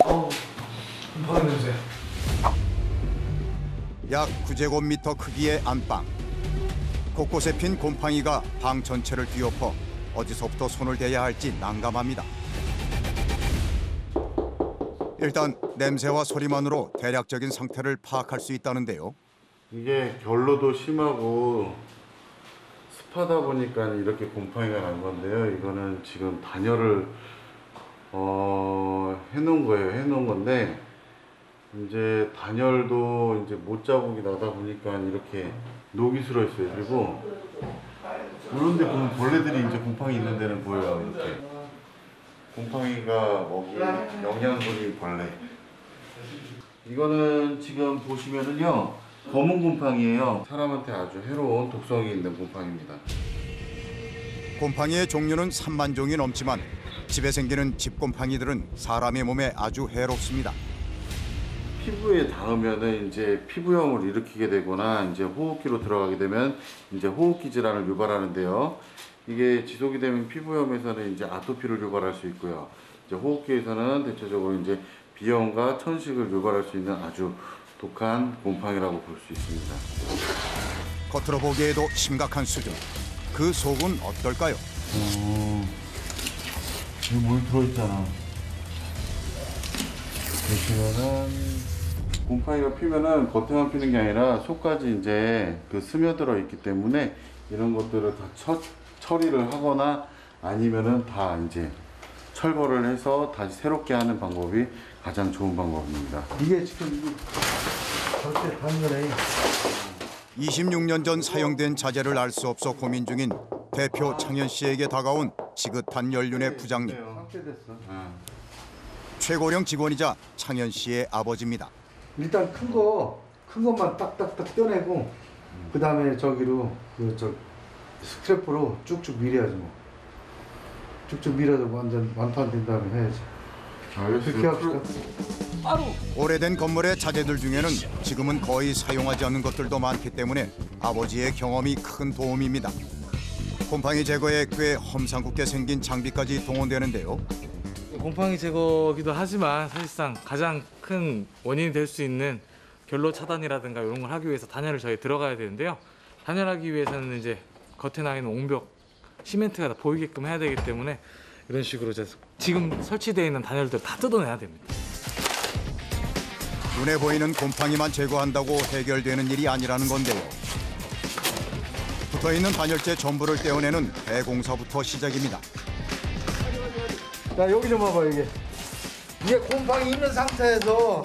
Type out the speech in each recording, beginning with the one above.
곰팡이 냄새. 약 9제곱미터 크기의 안방. 곳곳에 핀 곰팡이가 방 전체를 뒤엎어 어디서부터 손을 대야 할지 난감합니다. 일단 냄새와 소리만으로 대략적인 상태를 파악할 수 있다는데요. 이게 결로도 심하고 습하다 보니까 이렇게 곰팡이가 난 건데요. 이거는 지금 단열을 해놓은 거예요. 해놓은 건데 이제 단열도 이제 못 자국이 나다 보니까 이렇게 녹이 슬어 있어요. 그리고 이런 데 보면 벌레들이 이제 곰팡이 있는 데는 보여요. 이렇게 곰팡이가 먹이 영양분이 벌레. 이거는 지금 보시면은요 검은 곰팡이에요. 사람한테 아주 해로운 독성이 있는 곰팡이입니다. 곰팡이의 종류는 3만 종이 넘지만 집에 생기는 집곰팡이들은 사람의 몸에 아주 해롭습니다. 피부에 닿으면은 이제 피부염을 일으키게 되거나 이제 호흡기로 들어가게 되면 이제 호흡기 질환을 유발하는데요. 이게 지속이 되면 피부염에서는 이제 아토피를 유발할 수 있고요. 이제 호흡기에서는 대체적으로 이제 비염과 천식을 유발할 수 있는 아주 독한 곰팡이라고 볼 수 있습니다. 겉으로 보기에도 심각한 수준. 그 속은 어떨까요? 여기 물 들어있잖아. 보시면은 곰팡이가 피면은 겉에만 피는 게 아니라 속까지 이제 그 스며들어 있기 때문에 이런 것들을 다 처리를 하거나 아니면은 다 이제 철거를 해서 다시 새롭게 하는 방법이 가장 좋은 방법입니다. 이게 지금 절대 단열에 26년 전 사용된 자재를 알 수 없어 고민 중인 대표 창현 씨에게 다가온 지긋한 연륜의 부장님. 삭제됐어. 최고령 직원이자 창현 씨의 아버지입니다. 일단 큰 것만 딱딱딱 떼내고 그 다음에 저기로 스크래퍼로 쭉쭉 밀어야지 뭐. 쭉쭉 밀어서 완판된 다음에 해야지. 그렇게 합시다. 오래된 건물의 자재들 중에는 지금은 거의 사용하지 않는 것들도 많기 때문에 아버지의 경험이 큰 도움입니다. 곰팡이 제거에 꽤 험상궂게 생긴 장비까지 동원되는데요. 곰팡이 제거기도 하지만 사실상 가장 큰 원인이 될 수 있는 결로 차단이라든가 이런 걸 하기 위해서 단열을 저희 들어가야 되는데요. 단열하기 위해서는 이제 겉에 나 있는 옹벽, 시멘트가 다 보이게끔 해야 되기 때문에 이런 식으로 지금 설치되어 있는 단열들 다 뜯어내야 됩니다. 눈에 보이는 곰팡이만 제거한다고 해결되는 일이 아니라는 건데요. 붙어있는 단열재 전부를 떼어내는 대공사부터 시작입니다. 자, 여기 좀 봐봐. 이게 곰팡이 있는 상태에서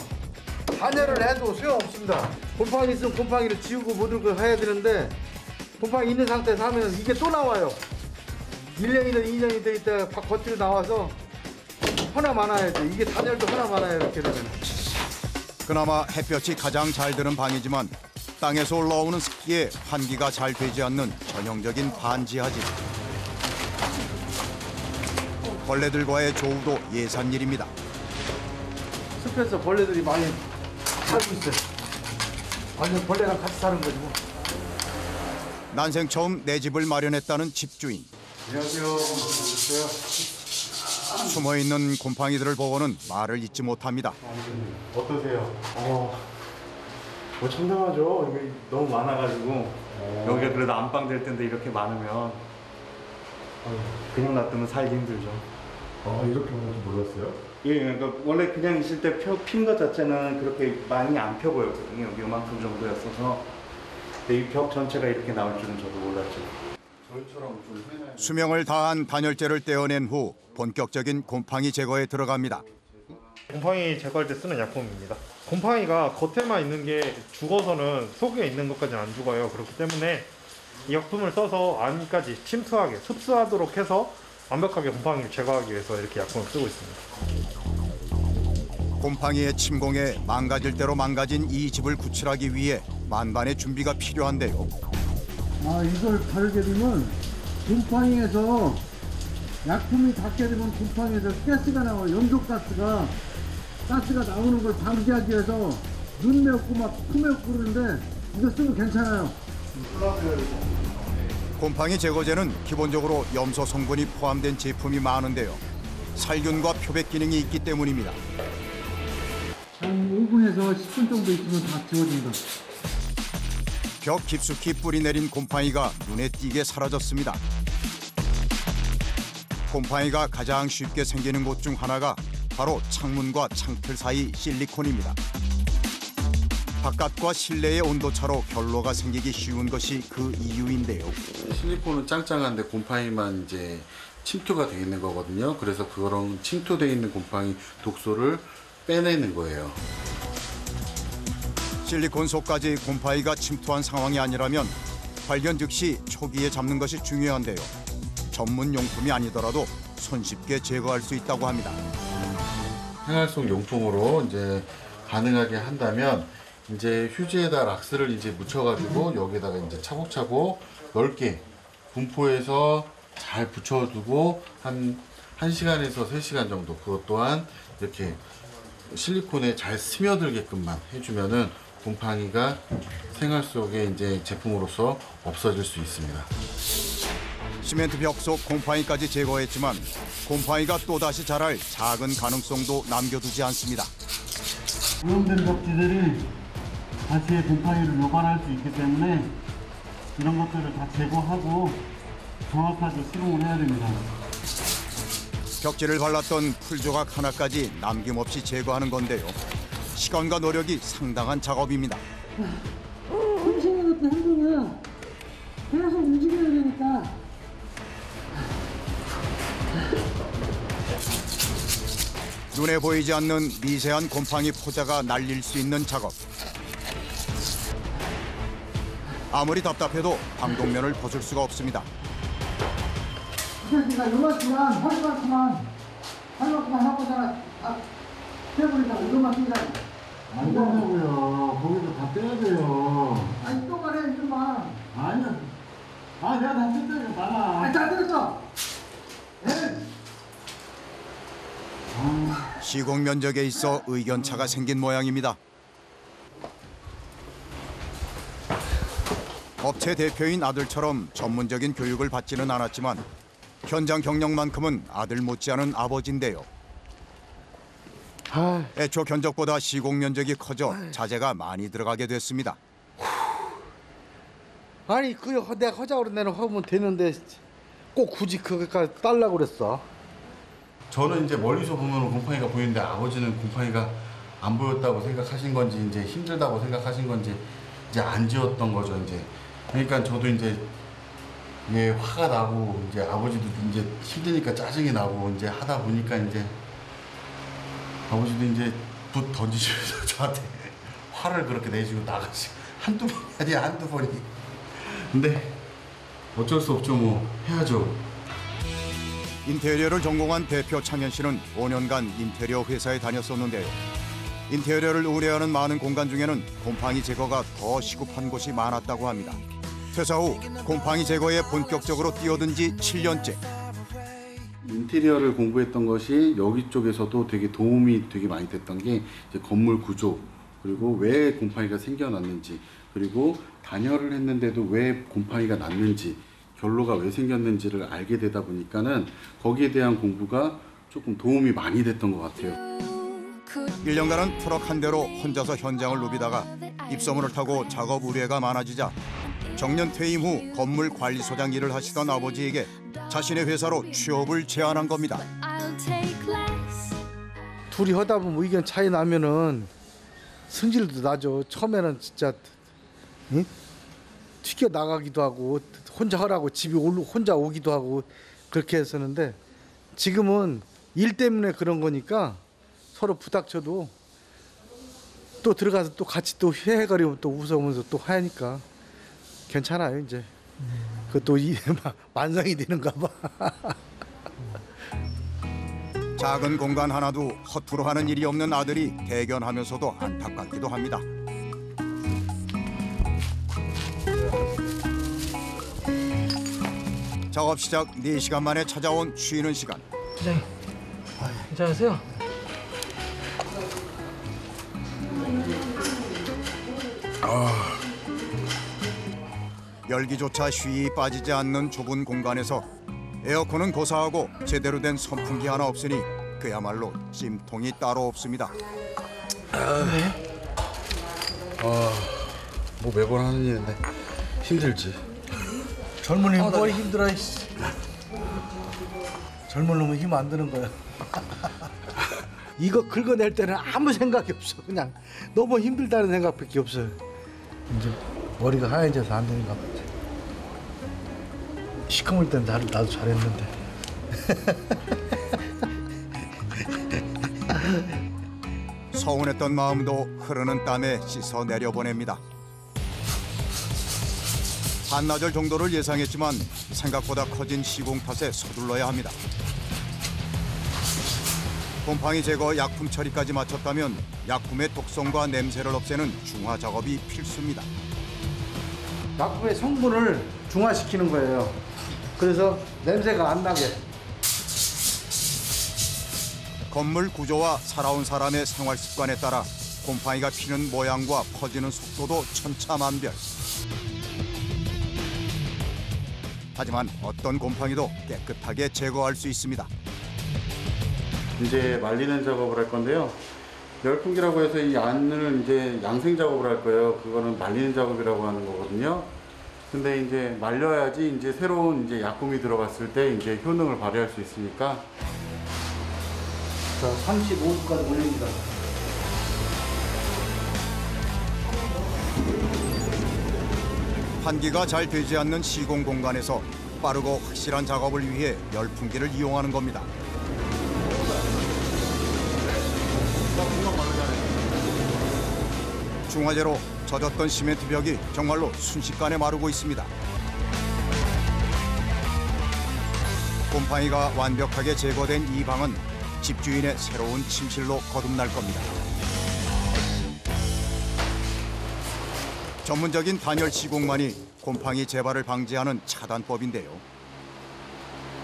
단열을 해도 소용없습니다. 곰팡이 있으면 곰팡이를 지우고 모든 걸 해야 되는데 곰팡이 있는 상태에서 하면 이게 또 나와요. 1년이든 2년이든 있다가 겉으로 나와서 하나 많아야지. 이게 단열도 하나 많아요. 이렇게 되면. 그나마 햇볕이 가장 잘 드는 방이지만 땅에서 올라오는 습기에 환기가 잘 되지 않는 전형적인 반지하집. 벌레들과의 조우도 예산일입니다. 숲에서 벌레들이 많이 살고 있어요. 완전 벌레랑 같이 사는 거지 뭐. 난생 처음 내 집을 마련했다는 집주인. 안녕하세요. 숨어있는 곰팡이들을 보고는 말을 잇지 못합니다. 어떠세요? 뭐 참담하죠. 이게 너무 많아가지고 여기가 그래도 안방 될 텐데 이렇게 많으면 그냥 놔두면 살기 힘들죠. 이렇게 하는 줄 몰랐어요? 예, 그러니까 원래 그냥 있을 때 핀 것 자체는 그렇게 많이 안 펴 보였거든요. 여기 요만큼 정도였어서 이 벽 전체가 이렇게 나올 줄은 저도 몰랐죠. 수명을 다한 단열재를 떼어낸 후 본격적인 곰팡이 제거에 들어갑니다. 곰팡이 제거할 때 쓰는 약품입니다. 곰팡이가 겉에만 있는 게 죽어서는 속에 있는 것까지는 안 죽어요. 그렇기 때문에 이 약품을 써서 안까지 침투하게, 흡수하도록 해서 완벽하게 곰팡이를 제거하기 위해서 이렇게 약품을 쓰고 있습니다. 곰팡이의 침공에 망가질 대로 망가진 이 집을 구출하기 위해 만반의 준비가 필요한데요. 이걸 바르게 되면 곰팡이에서 약품이 닿게 되면 곰팡이에서 가스가 나와요. 염소가스가 나오는 걸 방지하기 위해서 눈 메웠고 막 코 메웠고 그러는데 이거 쓰면 괜찮아요. 곰팡이 제거제는 기본적으로 염소 성분이 포함된 제품이 많은데요. 살균과 표백 기능이 있기 때문입니다. 한 5분에서 10분 정도 있으면 다 지워진다. 벽 깊숙이 뿌리 내린 곰팡이가 눈에 띄게 사라졌습니다. 곰팡이가 가장 쉽게 생기는 곳 중 하나가 바로 창문과 창틀 사이 실리콘입니다. 바깥과 실내의 온도차로 결로가 생기기 쉬운 것이 그 이유인데요. 실리콘은 짱짱한데 곰팡이만 이제 침투가 되어 있는 거거든요. 그래서 그런 침투되어 있는 곰팡이 독소를 빼내는 거예요. 실리콘 속까지 곰팡이가 침투한 상황이 아니라면 발견 즉시 초기에 잡는 것이 중요한데요. 전문 용품이 아니더라도 손쉽게 제거할 수 있다고 합니다. 생활속 용품으로 이제 가능하게 한다면 이제 휴지에다 락스를 이제 묻혀가지고 여기다가 이제 차곡차곡 넓게 분포해서 잘 붙여두고 한 1시간에서 3시간 정도, 그것 또한 이렇게 실리콘에 잘 스며들게끔만 해주면은 곰팡이가 생활 속에 이제 제품으로서 없어질 수 있습니다. 시멘트 벽 속 곰팡이까지 제거했지만 곰팡이가 또다시 자랄 작은 가능성도 남겨두지 않습니다. 오염된 벽지들이 다시 곰팡이를 유발할 수 있기 때문에 이런 것들을 다 제거하고 정확하게 시공을 해야 됩니다. 벽지를 발랐던 풀 조각 하나까지 남김없이 제거하는 건데요. 시간과 노력이 상당한 작업입니다. 음식은 것도 힘들고요. 계속 움직여야 되니까. 눈에 보이지 않는 미세한 곰팡이 포자가 날릴 수 있는 작업. 아무리 답답해도 방독면을 벗을 수가 없습니다. 그러니까 요만큼만, 허리만큼만 하고잖아. 떼버리자, 이거만큼이라. 안 된다고요. 거기서 다 떼야 돼요. 아니, 똑바로 해, 이거만. 아니야. 아, 내가 다 뜯어요, 많아. 아니, 다 뜯었어. 네. 시공 면적에 있어 의견차가 생긴 모양입니다. 업체 대표인 아들처럼 전문적인 교육을 받지는 않았지만 현장 경력만큼은 아들 못지않은 아버지인데요. 애초 견적보다 시공 면적이 커져 자재가 많이 들어가게 됐습니다. 아니 내가 하자고 내는 하면 되는데 꼭 굳이 그거까지 딸라고 그랬어. 저는 이제 멀리서 보면 곰팡이가 보이는데 아버지는 곰팡이가 안 보였다고 생각하신 건지 이제 힘들다고 생각하신 건지 이제 안 지웠던 거죠. 이제 그러니까 저도 이제 화가 나고 이제 아버지도 이제 힘드니까 짜증이 나고 이제 하다 보니까 이제 아버지도 이제 붓 던지시면서 저한테 화를 그렇게 내시고 나가시고 한두 번이 아니야, 한두 번이. 근데 어쩔 수 없죠. 뭐 해야죠. 인테리어를 전공한 대표 창현 씨는 5년간 인테리어 회사에 다녔었는데요. 인테리어를 의뢰하는 많은 공간 중에는 곰팡이 제거가 더 시급한 곳이 많았다고 합니다. 퇴사 후 곰팡이 제거에 본격적으로 뛰어든 지 7년째. 인테리어를 공부했던 것이 여기 쪽에서도 되게 도움이 되게 많이 됐던 게 이제 건물 구조, 그리고 왜 곰팡이가 생겨났는지, 그리고 단열을 했는데도 왜 곰팡이가 났는지, 결로가 왜 생겼는지를 알게 되다 보니까는 거기에 대한 공부가 조금 도움이 많이 됐던 것 같아요. 1년간은 트럭 한 대로 혼자서 현장을 누비다가 입소문을 타고 작업 의뢰가 많아지자 정년 퇴임 후 건물 관리소장 일을 하시던 아버지에게 자신의 회사로 취업을 제안한 겁니다. 둘이 하다 보면 의견 차이 나면은 승질도 나죠. 처음에는 진짜 튀겨 나가기도 하고 혼자 하라고 집에 혼자 오기도 하고 그렇게 했었는데 지금은 일 때문에 그런 거니까 서로 부닥쳐도 또 들어가서 또 같이 또 헤헤거리고 또 웃으면서 또 하니까 괜찮아요. 이제 그것도 만성이 되는가 봐. 작은 공간 하나도 허투루 하는 일이 없는 아들이 대견하면서도 안타깝기도 합니다. 작업 시작 4시간 만에 찾아온 쉬는 시간. 부장님, 괜찮으세요? 열기조차 쉬이 빠지지 않는 좁은 공간에서 에어컨은 고사하고 제대로 된 선풍기 하나 없으니 그야말로 찜통이 따로 없습니다. 뭐 매번 하는 일인데 힘들지. 젊은이 뭘 힘들어. 이씨. 젊은 놈은 힘 안 드는 거야. 이거 긁어낼 때는 아무 생각이 없어. 그냥 너무 힘들다는 생각밖에 없어. 이제 머리가 하얘져서 안 되는가 보지. 시커멀 땐 나도 잘했는데. 서운했던 마음도 흐르는 땀에 씻어 내려보냅니다. 반나절 정도를 예상했지만 생각보다 커진 시공 탓에 서둘러야 합니다. 곰팡이 제거 약품 처리까지 마쳤다면 약품의 독성과 냄새를 없애는 중화 작업이 필수입니다. 약품의 성분을 중화시키는 거예요. 그래서 냄새가 안 나게. 건물 구조와 살아온 사람의 생활 습관에 따라 곰팡이가 피는 모양과 퍼지는 속도도 천차만별. 하지만 어떤 곰팡이도 깨끗하게 제거할 수 있습니다. 이제 말리는 작업을 할 건데요. 열풍기라고 해서 이 안을 이제 양생 작업을 할 거예요. 그거는 말리는 작업이라고 하는 거거든요. 근데 이제 말려야지 이제 새로운 이제 약품이 들어갔을 때 이제 효능을 발휘할 수 있으니까. 자, 35도까지 올립니다. 환기가 잘 되지 않는 시공 공간에서 빠르고 확실한 작업을 위해 열풍기를 이용하는 겁니다. 중화제로 젖었던 시멘트 벽이 정말로 순식간에 마르고 있습니다. 곰팡이가 완벽하게 제거된 이 방은 집주인의 새로운 침실로 거듭날 겁니다. 전문적인 단열 시공만이 곰팡이 재발을 방지하는 차단법인데요.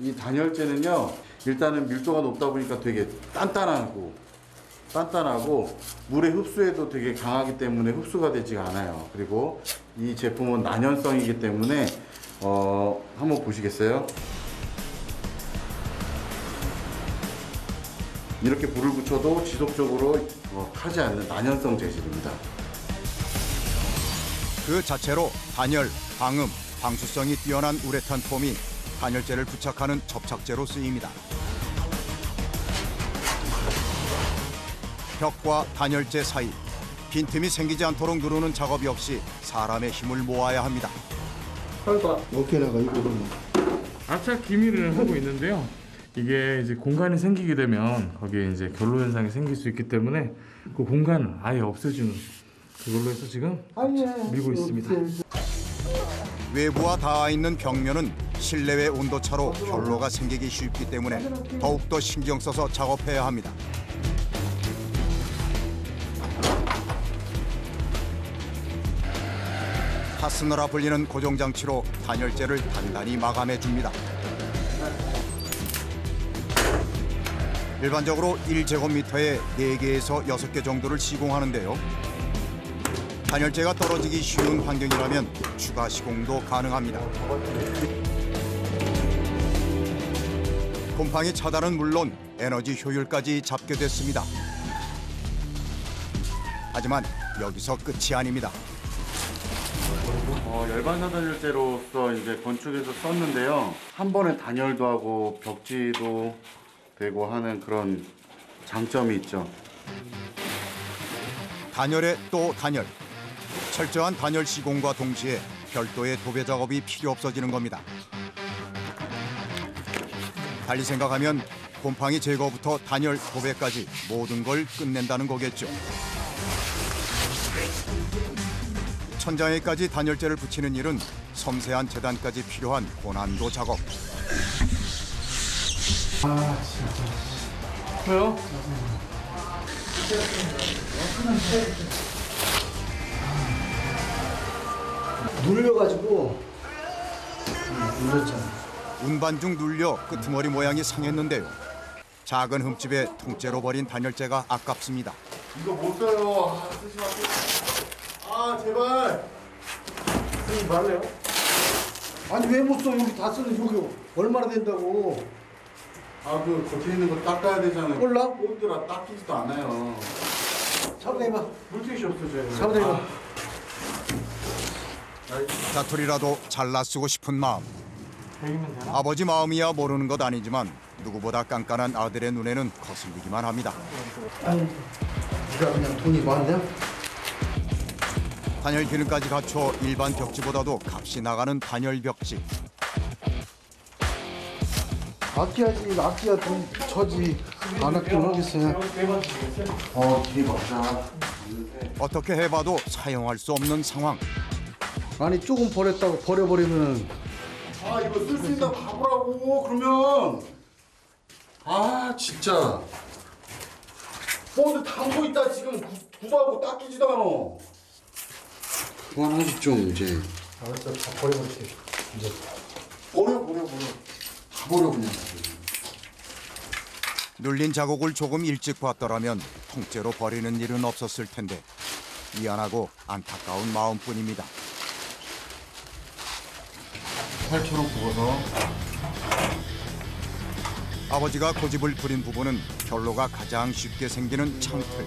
이 단열재는요, 일단은 밀도가 높다 보니까 되게 단단하고 물의 흡수에도 되게 강하기 때문에 흡수가 되지가 않아요. 그리고 이 제품은 난연성이기 때문에 한번 보시겠어요? 이렇게 불을 붙여도 지속적으로 타지 않는 난연성 재질입니다. 그 자체로 단열, 방음, 방수성이 뛰어난 우레탄 폼이 단열재를 부착하는 접착제로 쓰입니다. 벽과 단열재 사이 빈틈이 생기지 않도록 누르는 작업이 없이 사람의 힘을 모아야 합니다. 어깨나가 이거는. 압착 기미를 하고 있는데요. 이게 이제 공간이 생기게 되면 거기에 이제 결로 현상이 생길 수 있기 때문에 그 공간을 아예 없애주는 그걸로 해서 지금 밀고 있습니다. 외부와 닿아 있는 벽면은 실내외 온도차로 결로가 생기기 쉽기 때문에 더욱더 신경 써서 작업해야 합니다. 파스너라 불리는 고정장치로 단열재를 단단히 마감해 줍니다. 일반적으로 1제곱미터에 4개에서 6개 정도를 시공하는데요. 단열재가 떨어지기 쉬운 환경이라면 추가 시공도 가능합니다. 곰팡이 차단은 물론 에너지 효율까지 잡게 됐습니다. 하지만 여기서 끝이 아닙니다. 열반 차단열재로서 이제 건축에서 썼는데요. 한 번에 단열도 하고 벽지도 되고 하는 그런 장점이 있죠. 단열에 또 단열. 철저한 단열 시공과 동시에 별도의 도배 작업이 필요 없어지는 겁니다. 달리 생각하면 곰팡이 제거부터 단열, 도배까지 모든 걸 끝낸다는 거겠죠. 천장에까지 단열재를 붙이는 일은 섬세한 재단까지 필요한 고난도 작업. 왜요? 눌려가지고 눌렸잖아. 운반중 눌려 끄트머리 모양이 상했는데요. 작은 흠집에 통째로 버린 단열재가 아깝습니다. 이거 못 써요. 쓰지 마세요. 제발. 쓰지 말래요? 아니 왜 못 써? 여기 다 쓰는 여기 얼마나 된다고? 그 겉에 있는 거 닦아야 되잖아요. 몰라? 꼰드라 닦이지도 않아요. 사부대봐. 물티슈 없어져요. 사부대봐. 자투리라도 잘라 쓰고 싶은 마음. 배기면 되나? 아버지 마음이야 모르는 것 아니지만 누구보다 깐깐한 아들의 눈에는 거슬리기만 합니다. 네가 그냥 돈이 많냐? 단열 기능까지 갖춰 일반 벽지보다도 값이 나가는 단열 벽지. 아껴야지. 아껴야 돈 저지. 안 아끼면 하겠어요. 길이 맞아. 어떻게 해봐도 사용할 수 없는 상황. 아니 조금 버렸다고 버려버리면 아 이거 쓸 수 있나 봐보라고 그러면. 아 진짜. 근데 담고 있다 지금 구도하고 닦이지도 않아. 그만하지 좀 이제. 알았어. 다 버려버릴게. 이제. 버려. 다 버려 그냥. 눌린 자국을 조금 일찍 봤더라면 통째로 버리는 일은 없었을 텐데 미안하고 안타까운 마음뿐입니다. 팔처럼 굽어서. 아버지가 고집을 부린 부분은 결로가 가장 쉽게 생기는 창틀.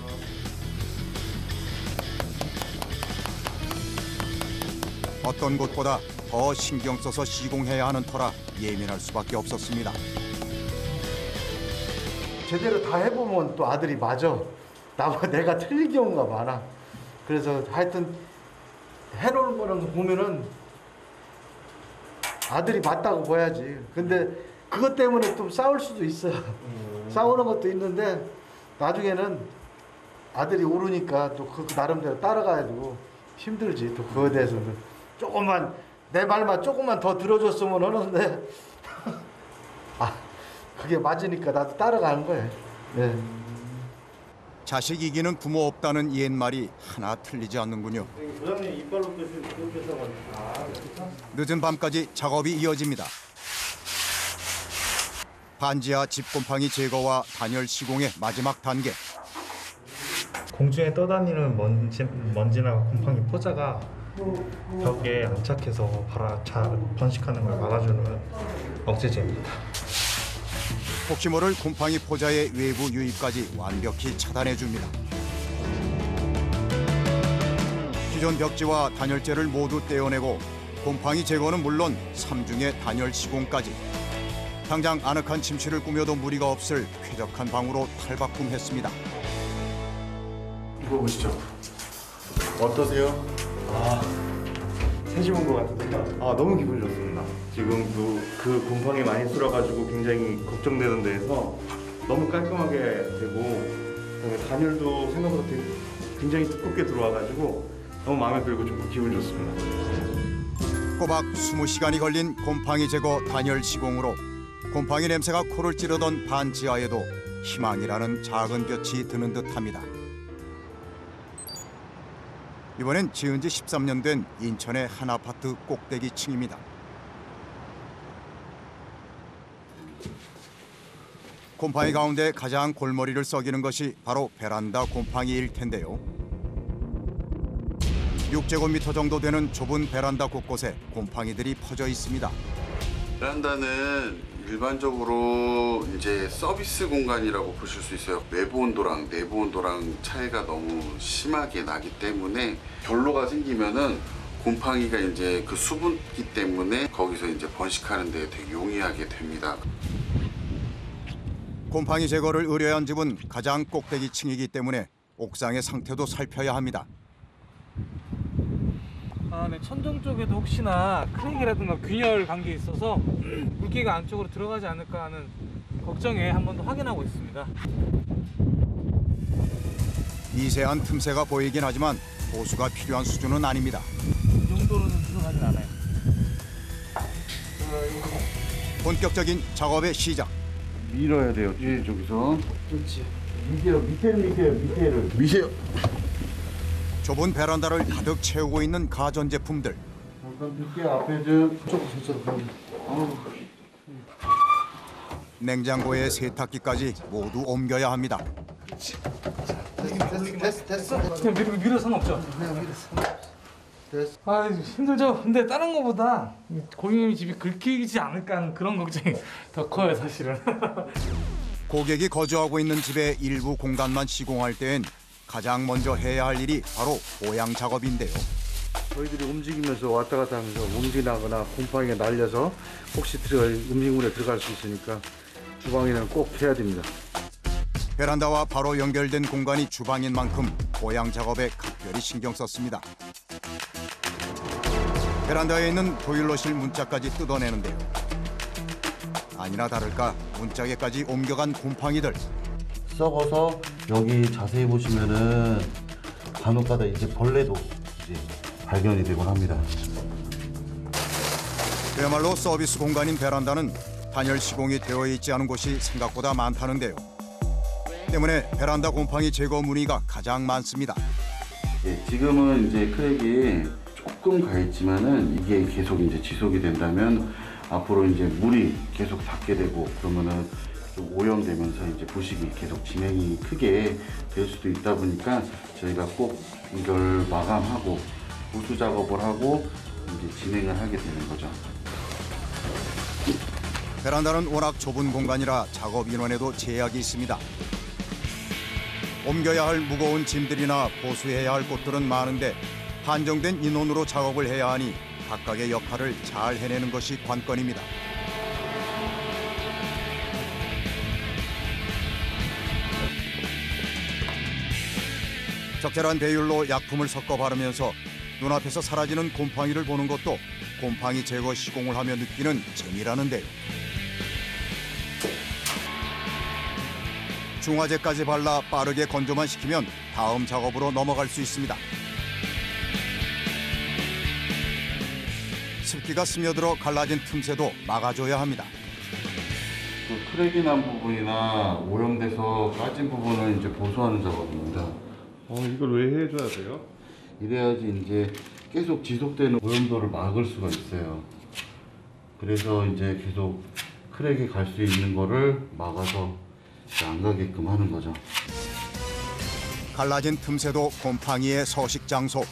어떤 곳보다 더 신경 써서 시공해야 하는 터라 예민할 수밖에 없었습니다. 제대로 다 해보면 또 아들이 맞아. 내가 틀린 경우가 많아. 그래서 하여튼 해놓은 거는 거 보면은 아들이 맞다고 봐야지. 근데 그것 때문에 좀 싸울 수도 있어. 싸우는 것도 있는데 나중에는 아들이 오르니까 또 그 나름대로 따라가야지고 힘들지. 또 그거에 대해서는 조금만 내 말만 조금만 더 들어줬으면 하는데 그게 맞으니까 나도 따라가는 거예요. 네. 자식 이기는 부모 없다는 옛말이 하나 틀리지 않는군요. 부장님 이빨로 뜯으셔서 늦은 밤까지 작업이 이어집니다. 반지하 집곰팡이 제거와 단열 시공의 마지막 단계. 공중에 떠다니는 먼지나 곰팡이 포자가 벽에 안착해서 번식하는 걸 막아주는 억제제입니다. 혹시 모를 곰팡이 포자의 외부 유입까지 완벽히 차단해줍니다. 기존 벽지와 단열재를 모두 떼어내고 곰팡이 제거는 물론 3중의 단열 시공까지. 당장 아늑한 침실을 꾸며도 무리가 없을 쾌적한 방으로 탈바꿈했습니다. 이거 보시죠. 어떠세요? 새집 온 것 같은데요. 너무 기분 좋습니다. 지금도 그 곰팡이 많이 쓸어가지고 굉장히 걱정되는 데에서 너무 깔끔하게 되고 그다음에 단열도 생각보다 굉장히 두껍게 들어와가지고 너무 마음에 들고 좀 기분 좋습니다. 꼬박 20시간이 걸린 곰팡이 제거 단열 시공으로 곰팡이 냄새가 코를 찌르던 반지하에도 희망이라는 작은 볕이 드는 듯합니다. 이번엔 지은 지 13년 된 인천의 한 아파트 꼭대기 층입니다. 곰팡이 가운데 가장 골머리를 썩이는 것이 바로 베란다 곰팡이일 텐데요. 6제곱미터 정도 되는 좁은 베란다 곳곳에 곰팡이들이 퍼져 있습니다. 베란다는 일반적으로 이제 서비스 공간이라고 보실 수 있어요. 외부 온도랑 내부 온도랑 차이가 너무 심하게 나기 때문에 결로가 생기면은 곰팡이가 이제 그 수분기 때문에 거기서 이제 번식하는 데 되게 용이하게 됩니다. 곰팡이 제거를 의뢰한 집은 가장 꼭대기 층이기 때문에 옥상의 상태도 살펴야 합니다. 네, 천정 쪽에도 혹시나 크랙이라든가 균열 간 게 있어서 물기가 안쪽으로 들어가지 않을까 하는 걱정에 한 번 더 확인하고 있습니다. 미세한 틈새가 보이긴 하지만 보수가 필요한 수준은 아닙니다. 이 정도로는 들어가진 않아요. 본격적인 작업의 시작. 밀어야 돼요. 뒤에 저기서. 그렇지. 밑에를. 미세요. 좁은 베란다를 가득 채우고 있는 가전제품들. 잠깐 늦게 앞에 좀. 저쪽. 냉장고에 세탁기까지 모두 옮겨야 합니다. 됐어. 그냥 밀어 상관없죠? 됐어. 힘들죠. 근데 다른 거보다 고객님 집이 긁히지 않을까 하는 그런 걱정이 더 커요, 사실은. 고객이 거주하고 있는 집의 일부 공간만 시공할 때엔 가장 먼저 해야 할 일이 바로 보양 작업인데요. 저희들이 움직이면서 왔다 갔다 하면서 움직이거나 곰팡이가 날려서 혹시 음식물에 들어갈 수 있으니까 주방에는 꼭 해야 됩니다. 베란다와 바로 연결된 공간이 주방인 만큼 보양 작업에 각별히 신경 썼습니다. 베란다에 있는 보일러실 문짝까지 뜯어내는데요. 아니나 다를까 문짝에까지 옮겨간 곰팡이들. 썩어서 여기 자세히 보시면은 간혹가다 이제 벌레도 이제 발견이 되곤 합니다. 그야말로 서비스 공간인 베란다는 단열 시공이 되어 있지 않은 곳이 생각보다 많다는데요. 때문에 베란다 곰팡이 제거 문의가 가장 많습니다. 예, 지금은 이제 크랙이 조금 가 있지만은 이게 계속 이제 지속이 된다면 앞으로 이제 물이 계속 닿게 되고 그러면은 좀 오염되면서 이제 부식이 계속 진행이 크게 될 수도 있다 보니까 저희가 꼭 이걸 마감하고 보수 작업을 하고 이제 진행을 하게 되는 거죠. 베란다는 워낙 좁은 공간이라 작업 인원에도 제약이 있습니다. 옮겨야 할 무거운 짐들이나 보수해야 할 곳들은 많은데 한정된 인원으로 작업을 해야 하니 각각의 역할을 잘 해내는 것이 관건입니다. 적절한 배율로 약품을 섞어 바르면서 눈앞에서 사라지는 곰팡이를 보는 것도 곰팡이 제거 시공을 하며 느끼는 재미라는데요. 중화제까지 발라 빠르게 건조만 시키면 다음 작업으로 넘어갈 수 있습니다. 습기가 스며들어 갈라진 틈새도 막아줘야 합니다. 그 크랙이 난 부분이나 오염돼서 까진 부분을 이제 보수하는 작업입니다. 이걸 왜 해줘야 돼요? 이래야지 이제 계속 지속되는 오염도를 막을 수가 있어요. 그래서 이제 계속 크랙이 갈 수 있는 거를 막아서 안 가게끔 하는 거죠. 갈라진 틈새도 곰팡이의 서식 장소.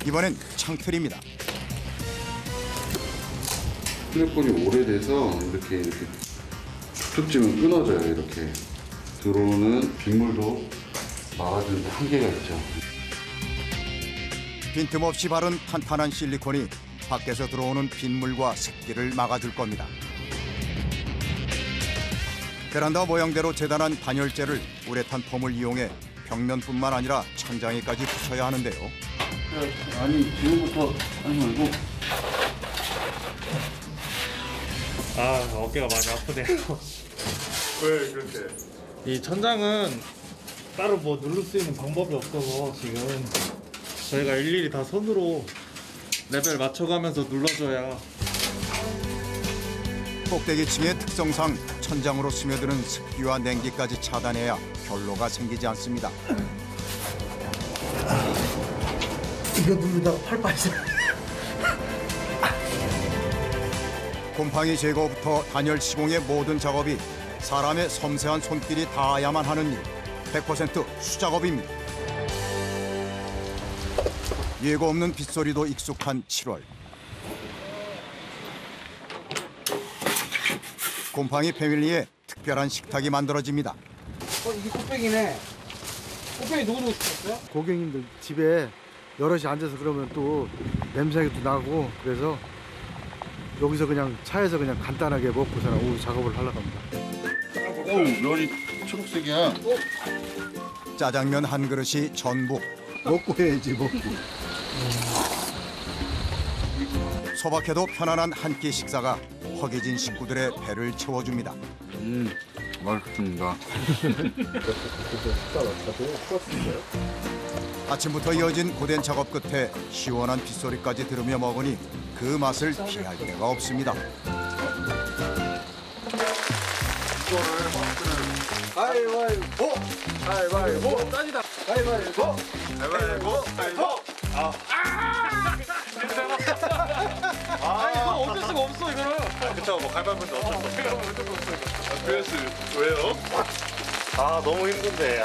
이번엔 창틀입니다. 크랙골이 오래돼서 이렇게 툭툭 찌면 끊어져요. 이렇게 들어오는 빗물도 막아주는 데 한계가 있죠. 빈틈없이 바른 탄탄한 실리콘이 밖에서 들어오는 빗물과 습기를 막아줄 겁니다. 베란다 모양대로 재단한 단열재를 우레탄 폼을 이용해 벽면뿐만 아니라 천장에까지 붙여야 하는데요. 아니 지금부터 하지 말고 어깨가 많이 아프네요. 왜 그렇게? 이 천장은 따로 뭐 누를 수 있는 방법이 없어서 지금 저희가 일일이 다 손으로 레벨 맞춰가면서 눌러줘야. 꼭대기층의 특성상 천장으로 스며드는 습기와 냉기까지 차단해야 결로가 생기지 않습니다. 이거 누르다가 팔 빠져. 곰팡이 제거부터 단열 시공의 모든 작업이 사람의 섬세한 손길이 닿아야만 하는 일, 100% 수작업입니다. 예고 없는 빗소리도 익숙한 7월. 곰팡이 패밀리에 특별한 식탁이 만들어집니다. 이게 꽃배기네. 꽃배기 누구 시켰어요? 고객님들 집에 여럿이 앉아서 그러면 또 냄새가 또 나고 그래서 여기서 그냥 차에서 그냥 간단하게 먹고서는 오후 작업을 하려고 합니다. 면이 초록색이야. 짜장면 한 그릇이 전부. 먹고 해야지 먹고. 소박해도 편안한 한 끼 식사가 허기진 식구들의 배를 채워줍니다. 맛있습니다. 아침부터 이어진 고된 작업 끝에 시원한 빗소리까지 들으며 먹으니 그 맛을 피할 데가 없습니다. 가위바위보! 가위바위보! 따지다! 가위바위보! 이거 어쩔 수가 없어 이거는. 그쵸, 뭐 갈바보도 어쩔 수 없어. 그래서 왜요? 너무 힘든데.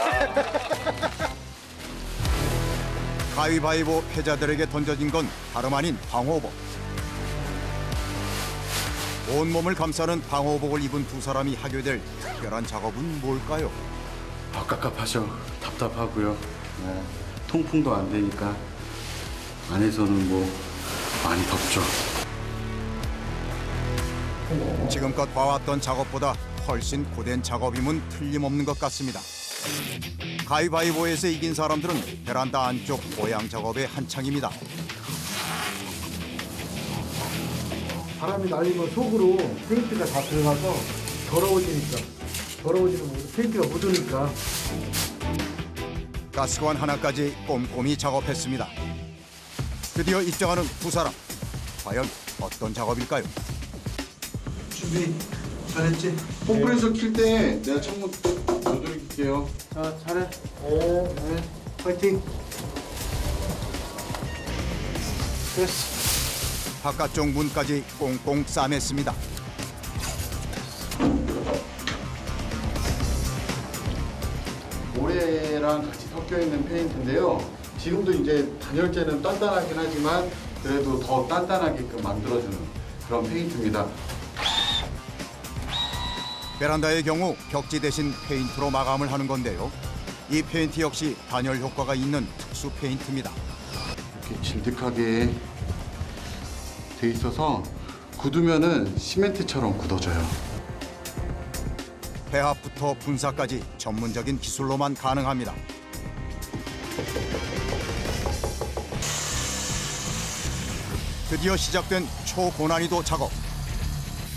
가위바위보 패자들에게 던져진 건 다름 아닌 방호복. 온몸을 감싸는 방호복을 입은 두 사람이 하게 될 특별한 작업은 뭘까요? 깝깝하죠. 답답하고요. 네. 통풍도 안 되니까 안에서는 뭐 많이 덥죠. 지금껏 봐왔던 작업보다 훨씬 고된 작업임은 틀림없는 것 같습니다. 가위바위보에서 이긴 사람들은 베란다 안쪽 보양 작업에 한창입니다. 바람이 날리면 속으로 페인트가 다 들어가서 더러워지는 페인트가 묻으니까. 가스관 하나까지 꼼꼼히 작업했습니다. 드디어 입장하는 두 사람. 과연 어떤 작업일까요? 준비 잘했지? 홈프레서 킬 때 내가 창문 두드릴게요. 자, 잘해. 네. 파이팅. 됐어. 바깥쪽 문까지 꽁꽁 싸맸습니다. 모래랑 같이 섞여 있는 페인트인데요. 지금도 이제 단열재는 단단하긴 하지만 그래도 더 단단하게끔 만들어주는 그런 페인트입니다. 베란다의 경우 벽지 대신 페인트로 마감을 하는 건데요. 이 페인트 역시 단열 효과가 있는 특수 페인트입니다. 이렇게 질득하게 돼 있어서 굳으면은 시멘트처럼 굳어져요. 배합부터 분사까지 전문적인 기술로만 가능합니다. 드디어 시작된 초고난이도 작업.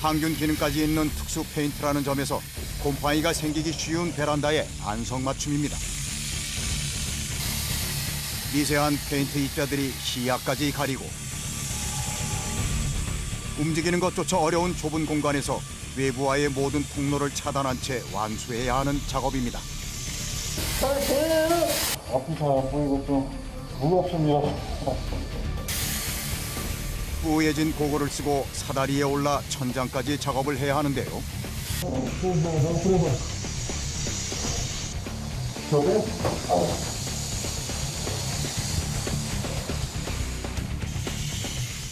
항균 기능까지 있는 특수 페인트라는 점에서 곰팡이가 생기기 쉬운 베란다의 안성맞춤입니다. 미세한 페인트 입자들이 시야까지 가리고 움직이는 것조차 어려운 좁은 공간에서 외부와의 모든 통로를 차단한 채 완수해야 하는 작업입니다. 아픈 사람 보이고 좀 무겁습니다. 뿌얘진 고글을 쓰고 사다리에 올라 천장까지 작업을 해야 하는데요.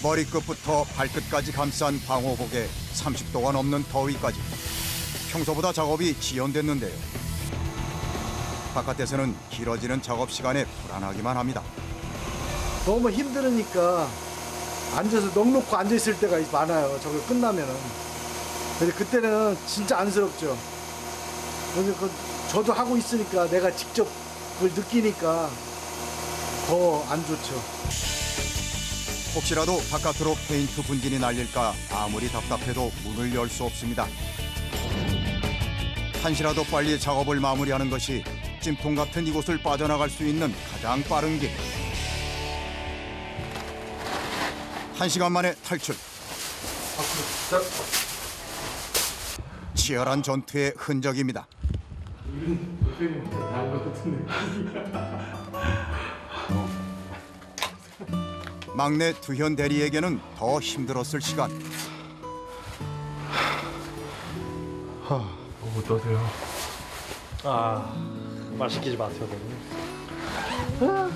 머리끝부터 발끝까지 감싼 방호복에 30도가 넘는 더위까지 평소보다 작업이 지연됐는데요. 바깥에서는 길어지는 작업 시간에 불안하기만 합니다. 너무 힘들으니까 앉아서 넋놓고 앉아있을 때가 많아요. 저거 끝나면은. 근데 그때는 진짜 안쓰럽죠. 그래서 저도 하고 있으니까 내가 직접 그걸 느끼니까 더 안 좋죠. 혹시라도 바깥으로 페인트 분진이 날릴까 아무리 답답해도 문을 열 수 없습니다. 한시라도 빨리 작업을 마무리하는 것이 찜통 같은 이곳을 빠져나갈 수 있는 가장 빠른 길. 1시간 만에 탈출. 치열한 전투의 흔적입니다. 막내 두현 대리에게는 더 힘들었을 시간. 어떠세요? 말 시키지 마세요. 너무.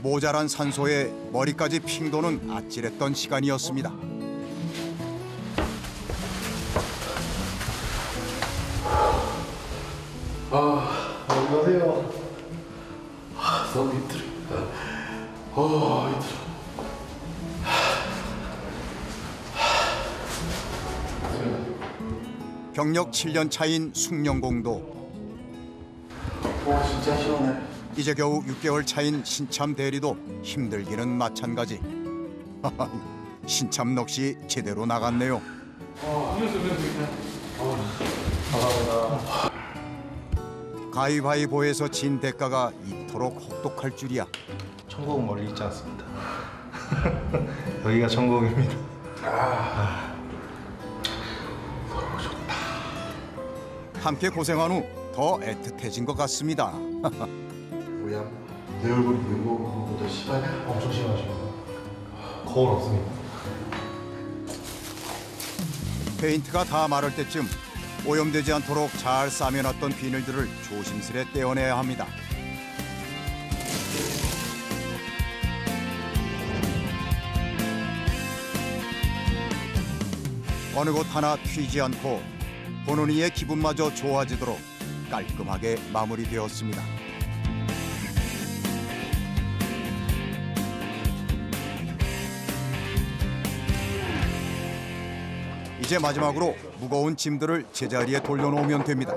모자란 산소에 머리까지 핑 도는 아찔했던 시간이었습니다. 안녕하세요. 너무 힘들다. 힘들어. 경력 7년 차인 숙련공도 진짜 시원해. 이제 겨우 6개월 차인 신참 대리도 힘들기는 마찬가지. 신참 넋이 제대로 나갔네요. 가위바위보에서 진 대가가 이토록 혹독할 줄이야. 천국은 멀리 있지 않습니다. 여기가 천국입니다. 함께 고생한 후 더 애틋해진 것 같습니다. 뭐야? 내 얼굴이 외모보다 심하냐? 엄청 심하십니다. 거울 없습니다. 페인트가 다 마를 때쯤 오염되지 않도록 잘 싸매놨던 비늘들을 조심스레 떼어내야 합니다. 어느 곳 하나 튀지 않고 보는 이의 기분마저 좋아지도록 깔끔하게 마무리되었습니다. 이제 마지막으로 무거운 짐들을 제자리에 돌려놓으면 됩니다.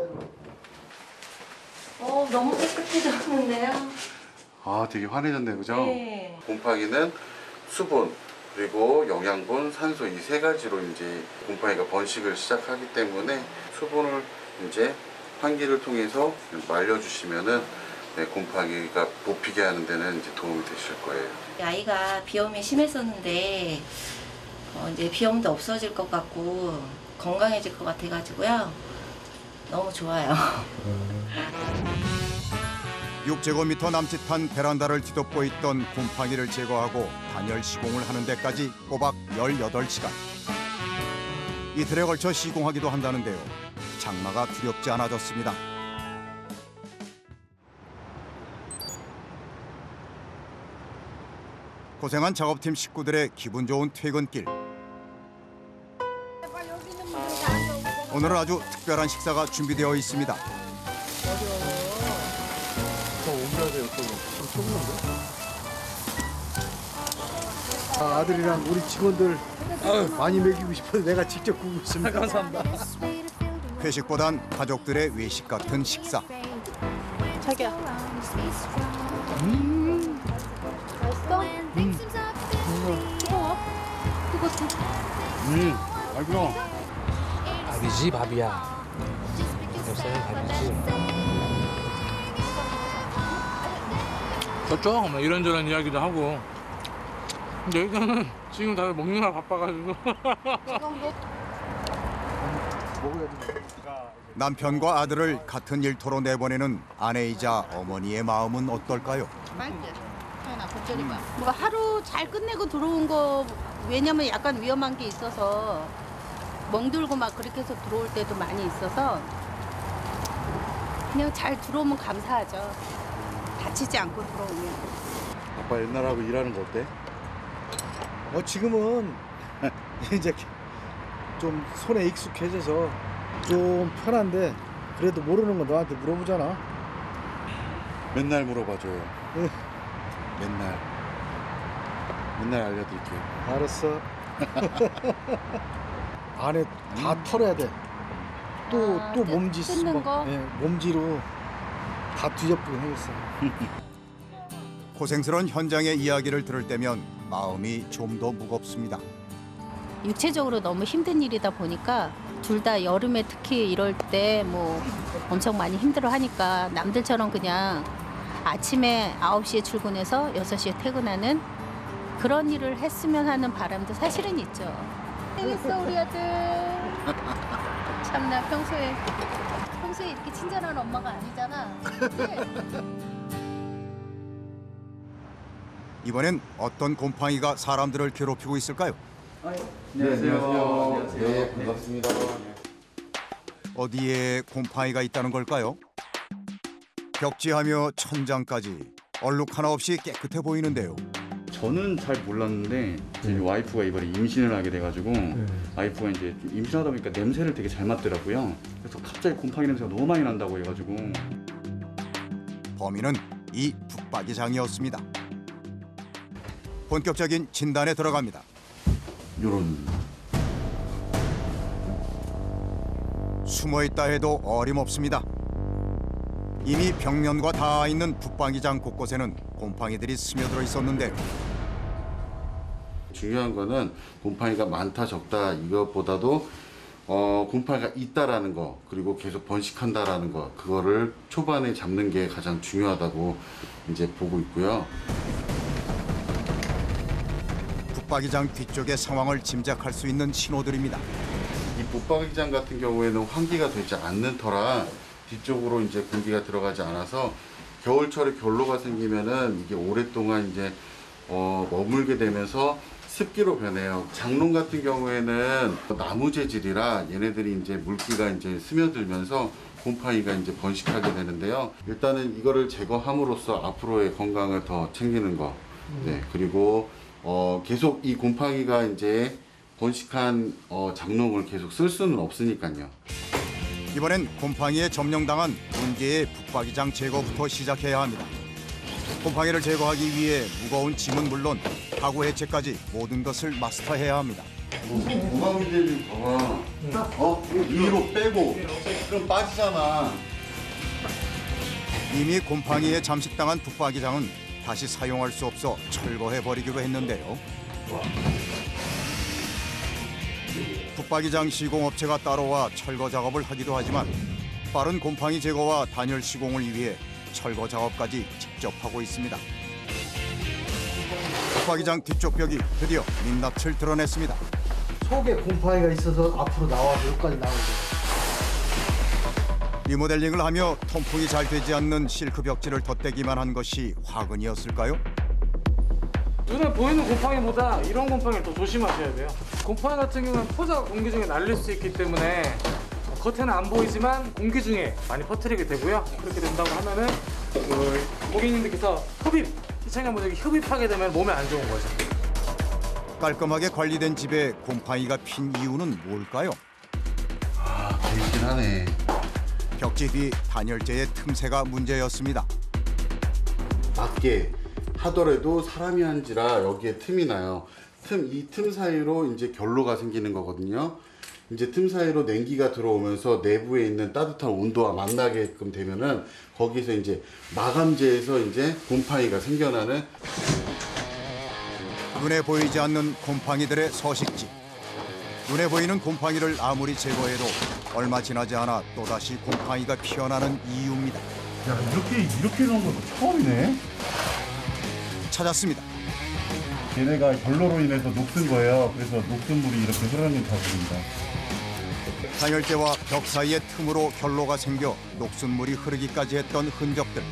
너무 깨끗해졌는데요. 아, 되게 환해졌네요, 그죠? 네. 곰팡이는 수분 그리고 영양분, 산소 이 세 가지로 이제 곰팡이가 번식을 시작하기 때문에 수분을 이제 환기를 통해서 말려주시면은 곰팡이가 못 피게 하는 데는 이제 도움이 되실 거예요. 아이가 비염이 심했었는데 이제 비염도 없어질 것 같고 건강해질 것 같아가지고요. 너무 좋아요. 6제곱미터 남짓한 베란다를 뒤덮고 있던 곰팡이를 제거하고 단열 시공을 하는 데까지 꼬박 18시간. 이틀에 걸쳐 시공하기도 한다는데요. 장마가 두렵지 않아졌습니다. 고생한 작업팀 식구들의 기분 좋은 퇴근길. 오늘은 아주 특별한 식사가 준비되어 있습니다. 아들이랑 우리 직원들 많이 먹이고 싶어서 내가 직접 구우고 있습니다. 감사합니다. 회식보단 가족들의 외식 같은 식사. 자기야. 맛있어? 맛있어. 밥이지 밥이야. 엽서는 밥이지. 저쪽 막 이런저런 이야기도 하고. 근데 일단은 지금 다들 먹느라 바빠가지고. 남편과 아들을 같은 일터로 내보내는 아내이자 어머니의 마음은 어떨까요? 뭐 하루 잘 끝내고 들어온 거 왜냐면 약간 위험한 게 있어서 멍들고 막 그렇게 해서 들어올 때도 많이 있어서 그냥 잘 들어오면 감사하죠. 다치지 않고 들어오면. 아빠 옛날하고 일하는 거 어때? 지금은 이제 좀 손에 익숙해져서 좀 편한데 그래도 모르는 거 너한테 물어보잖아. 맨날 물어봐줘요. 응. 맨날 알려드릴게요. 알았어. 안에 다 털어야 돼. 또 몸지 뜯는 거? 몸지로 다 뒤덮고 해야겠어. 고생스러운 현장의 이야기를 들을 때면 마음이 좀 더 무겁습니다. 육체적으로 너무 힘든 일이다 보니까 둘 다 여름에 특히 이럴 때 뭐 엄청 많이 힘들어 하니까 남들처럼 그냥 아침에 9시에 출근해서 6시에 퇴근하는 그런 일을 했으면 하는 바람도 사실은 있죠. 재밌어 우리 아들. 참나 평소에 이렇게 친절한 엄마가 아니잖아. 이번엔 어떤 곰팡이가 사람들을 괴롭히고 있을까요? 안녕하세요. 네, 반갑습니다. 어디에 곰팡이가 있다는 걸까요? 벽지하며 천장까지 얼룩 하나 없이 깨끗해 보이는데요. 저는 잘 몰랐는데 이제 와이프가 이번에 임신을 하게 돼가지고 와이프가 이제 임신하다 보니까 냄새를 되게 잘 맡더라고요. 그래서 갑자기 곰팡이 냄새가 너무 많이 난다고 해가지고 범인은 이 붙박이장이었습니다. 본격적인 진단에 들어갑니다. 요런 숨어있다 해도 어림없습니다. 이미 벽면과 닿아 있는 붙박이장 곳곳에는 곰팡이들이 스며들어 있었는데요. 중요한 거는 곰팡이가 많다 적다 이것보다도 곰팡이가 있다라는 거 그리고 계속 번식한다라는 거 그거를 초반에 잡는 게 가장 중요하다고 이제 보고 있고요. 붙박이장 뒤쪽의 상황을 짐작할 수 있는 신호들입니다. 이 붙박이장 같은 경우에는 환기가 되지 않는 터라 뒤쪽으로 이제 공기가 들어가지 않아서 겨울철에 결로가 생기면은 이게 오랫동안 이제 머물게 되면서 습기로 변해요. 장롱 같은 경우에는 나무 재질이라 얘네들이 이제 물기가 이제 스며들면서 곰팡이가 이제 번식하게 되는데요. 일단은 이거를 제거함으로써 앞으로의 건강을 더 챙기는 거. 네, 그리고 계속 이 곰팡이가 이제 번식한 장롱을 계속 쓸 수는 없으니까요. 이번엔 곰팡이에 점령당한 문제의 붙박이장 제거부터 시작해야 합니다. 곰팡이를 제거하기 위해 무거운 짐은 물론 가구 해체까지 모든 것을 마스터해야 합니다. 곰팡이들이 봐봐. 위로 빼고 그럼 빠지잖아. 이미 곰팡이에 잠식당한 붙박이장은 다시 사용할 수 없어 철거해버리기로 했는데요. 붙박이장 시공업체가 따로와 철거 작업을 하기도 하지만 빠른 곰팡이 제거와 단열 시공을 위해 철거 작업까지 직접 하고 있습니다. 붙박이장 뒤쪽 벽이 드디어 민낯을 드러냈습니다. 속에 곰팡이가 있어서 앞으로 나와서 여기까지 나오는 거예요. 리모델링을 하며 통풍이 잘 되지 않는 실크 벽지를 덧대기만 한 것이 화근이었을까요? 눈에 보이는 곰팡이보다 이런 곰팡이를 더 조심하셔야 돼요. 곰팡이 같은 경우는 포자가 공기 중에 날릴 수 있기 때문에 겉에는 안 보이지만 공기 중에 많이 퍼뜨리게 되고요. 그렇게 된다고 하면은 고객님들께서 흡입, 시청자분들이 흡입하게 되면 몸에 안 좋은 거죠. 깔끔하게 관리된 집에 곰팡이가 핀 이유는 뭘까요? 되긴 하네. 벽지 뒤 단열재의 틈새가 문제였습니다. 맞게 하더라도 사람이 한지라 여기에 틈이 나요. 이 틈 사이로 이제 결로가 생기는 거거든요. 이제 틈 사이로 냉기가 들어오면서 내부에 있는 따뜻한 온도와 만나게끔 되면은 거기서 이제 마감재에서 이제 곰팡이가 생겨나는. 눈에 보이지 않는 곰팡이들의 서식지. 눈에 보이는 곰팡이를 아무리 제거해도 얼마 지나지 않아 또다시 곰팡이가 피어나는 이유입니다. 야, 이렇게 넣은 건 처음이네. 찾았습니다. 얘네가 결로로 인해서 녹슨 거예요. 그래서 녹슨 물이 이렇게 흐르는 자국입니다. 단열재와 벽 사이의 틈으로 결로가 생겨 녹슨 물이 흐르기까지 했던 흔적들.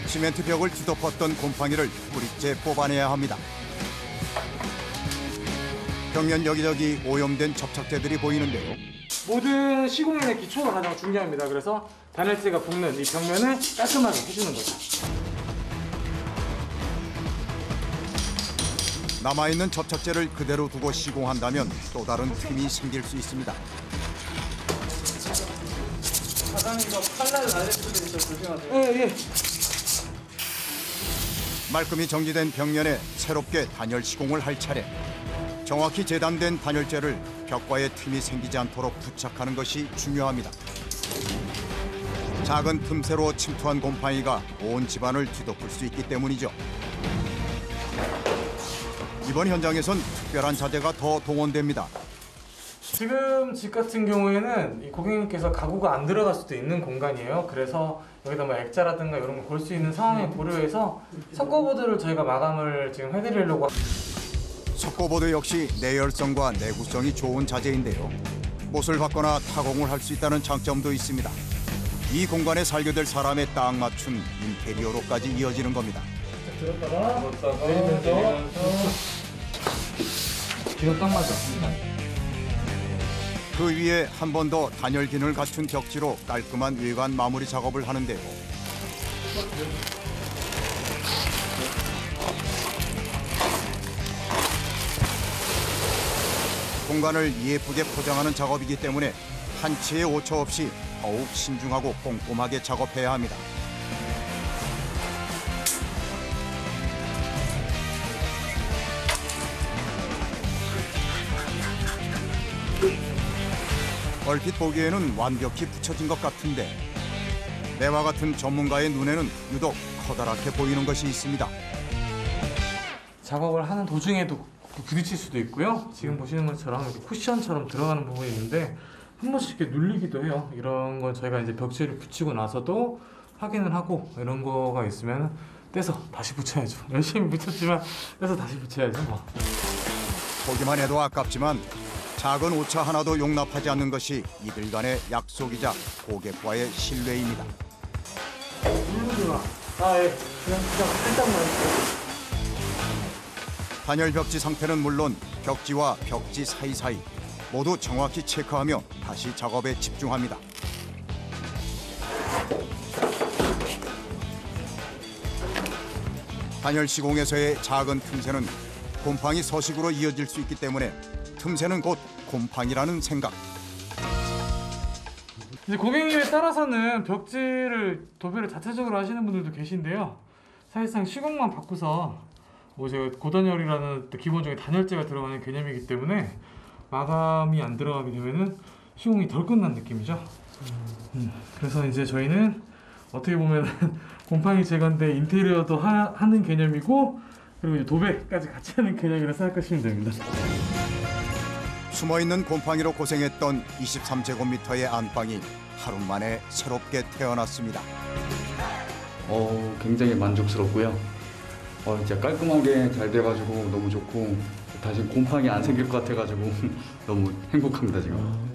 시멘트 벽을 뒤덮었던 곰팡이를 뿌리째 뽑아내야 합니다. 벽면 여기저기 오염된 접착제들이 보이는데요. 모든 시공의 기초가 가장 중요합니다. 그래서 단열재가 붙는 이 벽면을 깔끔하게 해주는 거죠. 남아있는 접착제를 그대로 두고 시공한다면 또 다른 틈이 생길 수 있습니다. 사장님 이거 칼날 날릴 수도 있어요. 조심하세요. 예. 말끔히 정지된 벽면에 새롭게 단열 시공을 할 차례. 정확히 재단된 단열재를 벽과의 틈이 생기지 않도록 부착하는 것이 중요합니다. 작은 틈새로 침투한 곰팡이가 온 집안을 뒤덮을 수 있기 때문이죠. 이번 현장에선 특별한 자재가 더 동원됩니다. 지금 집 같은 경우에는 이 고객님께서 가구가 안 들어갈 수도 있는 공간이에요. 그래서 여기다 뭐 액자라든가 이런 걸 걸 수 있는 상황에 고려해서 석고보드를 저희가 마감을 지금 해드리려고. 석고보드 역시 내열성과 내구성이 좋은 자재인데요. 못을 받거나 타공을 할 수 있다는 장점도 있습니다. 이 공간에 살게 될 사람에 딱 맞춘 인테리어로까지 이어지는 겁니다. 들었다가 내리면서 뒤로 딱 맞아. 그 위에 한 번 더 단열기능을 갖춘 벽지로 깔끔한 외관 마무리 작업을 하는데요. 공간을 예쁘게 포장하는 작업이기 때문에 한치의 오차 없이 더욱 신중하고 꼼꼼하게 작업해야 합니다. 얼핏 보기에는 완벽히 붙여진 것 같은데 매와 같은 전문가의 눈에는 유독 커다랗게 보이는 것이 있습니다. 작업을 하는 도중에도 부딪힐 수도 있고요. 지금 보시는 것처럼 이렇게 쿠션처럼 들어가는 부분이 있는데 한 번씩 이렇게 눌리기도 해요. 이런 건 저희가 이제 벽지를 붙이고 나서도 확인을 하고 이런 거가 있으면 떼서 다시 붙여야죠. 열심히 붙였지만 떼서 다시 붙여야죠. 뭐. 보기만 해도 아깝지만 작은 오차 하나도 용납하지 않는 것이 이들 간의 약속이자 고객과의 신뢰입니다. 누르지 마. 예. 그냥 살짝만. 단열 벽지 상태는 물론 벽지와 벽지 사이사이 모두 정확히 체크하며 다시 작업에 집중합니다. 단열 시공에서의 작은 틈새는 곰팡이 서식으로 이어질 수 있기 때문에 틈새는 곧 곰팡이라는 생각. 이제 고객님에 따라서는 벽지를 도배를 자체적으로 하시는 분들도 계신데요. 사실상 시공만 바꾸서 뭐 제가 고단열이라는 또 기본적인 단열재가 들어가는 개념이기 때문에 마감이 안 들어가게 되면은 시공이 덜 끝난 느낌이죠. 그래서 이제 저희는 어떻게 보면 곰팡이 제거인데 인테리어도 하는 개념이고 그리고 이제 도배까지 같이 하는 개념이라 생각하시면 됩니다. 숨어있는 곰팡이로 고생했던 23제곱미터의 안방이 하루 만에 새롭게 태어났습니다. 굉장히 만족스럽고요. 진짜 깔끔하게 잘 돼가지고 너무 좋고 다시 곰팡이 안 생길 것 같아가지고 너무 행복합니다 지금.